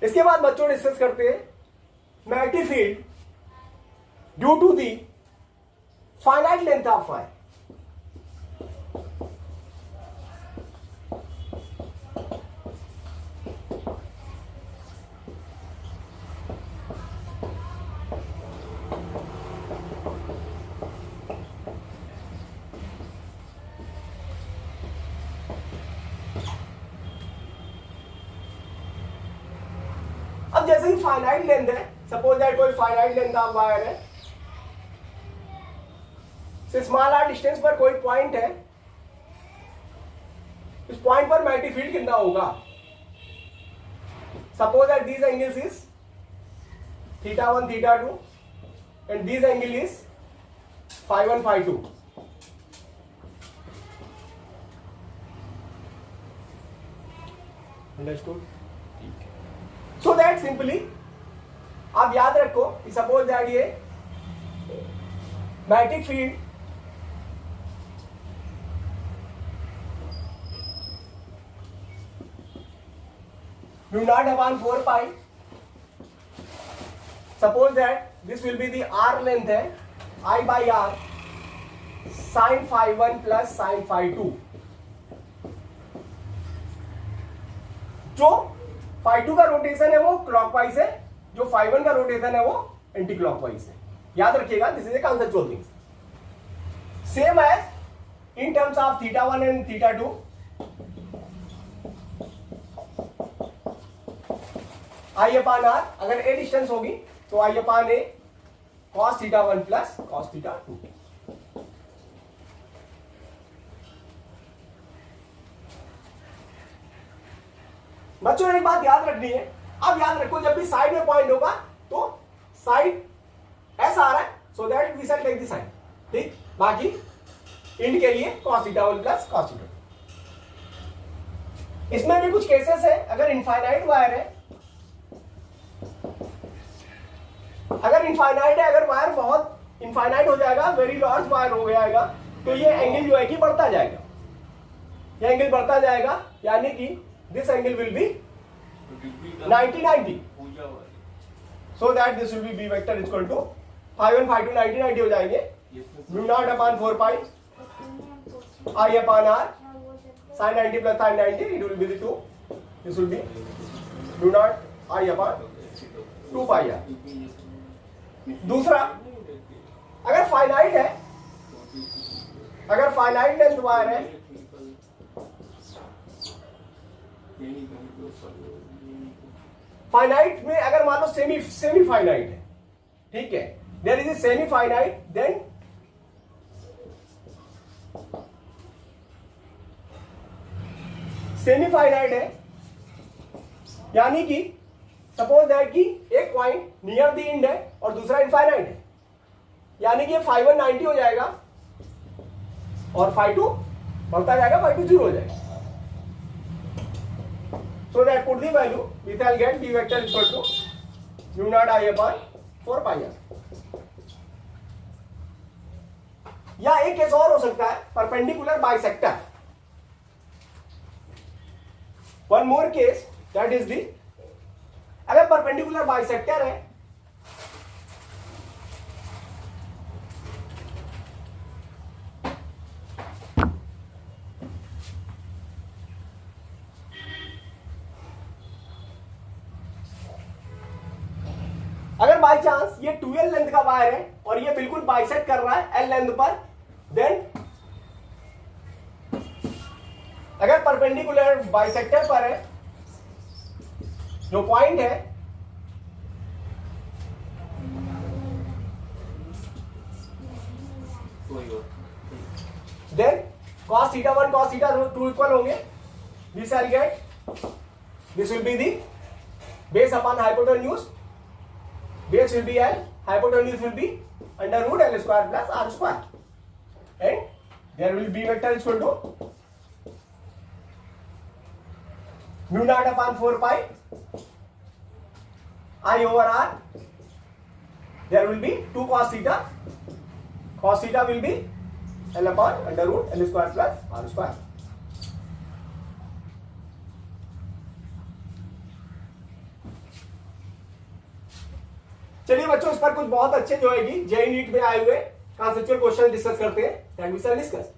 इसके बाद बच्चों डिस्कस करते हैं magnetic field due to the finite length of wire. अब जैसे ही फाइनाइट लेंथ है, सपोज दैट कोई फाइनाइट लेंथ ऑफ वायर है, स्मॉल आर डिस्टेंस पर कोई पॉइंट है, इस पॉइंट पर मैग्नेटिक फील्ड कितना होगा। Suppose that this angles is θ1 θ2 and this angle is φ1 φ2। Understood? So that simply आप याद रखो कि सपोज दैट ये magnetic field mu not upon 4 pi, suppose that this will be the R length है I by R sine φ1 plus sine φ2। जो φ2 का rotation है वो क्लॉकवाइज है, जो φ1 का रोटेशन है वो एंटी क्लॉकवाइज है। याद रखिएगा, this is a conceptual thing. Same as in terms of θ1 and θ2, I upon R, अगर ए डिस्टेंस होगी तो I upon A cos θ1 plus cos θ2। बच्चों एक बात याद रखनी है, अब याद रखो जब भी साइड में पॉइंट होगा तो साइड ऐसा आ रहा है, so that we shall take the side, ठीक। बाकी इंड के लिए cos θ1 प्लस cos θ2। इसमें भी कुछ केसेस है, अगर इनफाइनाइट वायर है, अगर इनफाइनाइट है, अगर वायर बहुत इनफाइनाइट हो जाएगा, वेरी लार्ज वायर हो जाएगा, तो ये एंगल जो है कि बढ़ता जाएगा, ये एंगल बढ़ता जाएगा, यानी कि this angle will be 90-90, so that this will be B vector equal to φ1 φ2 90-90 हो जाएंगे। Mu not upon 4 pi I upon R sin 90 plus sin 90, it will be the 2, this will be mu not I upon 2 pi R. दूसरा, अगर finite है, अगर finite length wire है, finite में अगर मान लो सेमी फाइनाइट है, ठीक है, there is a semi finite, then semi finite है, यानी कि सपोज दैट कि एक पॉइंट नियर द एंड है और दूसरा इनफाइनाइट है, यानी कि φ1 90 हो जाएगा और φ2 बढ़ता जाएगा, φ2 0 हो जाएगा। So that put the value, we shall get b vector equal to mu not I upon 4 pi R. या एक केस और हो सकता है, perpendicular bisector. One more case, that is the, अगर परपेंडिकुलर बाइसेक्टर है, अगर बाई चांस ये 2l लेंथ का वायर है और ये बिल्कुल बाइसेक्ट कर रहा है l लेंथ पर, देन अगर परपेंडिकुलर बाइसेक्टर पर है, जो पॉइंट है, देन cos θ1 cos θ2 इक्वल होंगे, we shall get, this will be the base upon hypotenuse, base will be L, hypotenuse will be under root L square plus R square, and there will be vector equal to mu not upon 4 pi I over R, there will be 2 cos theta, cos theta will be L upon under root L square plus R square। चलिए बच्चों, इस पर कुछ बहुत अच्छे जो है JEE NEET में आए हुए कॉन्सेप्चुअल क्वेश्चन डिस्कस करते हैं, दैट वी शैल डिस्कस।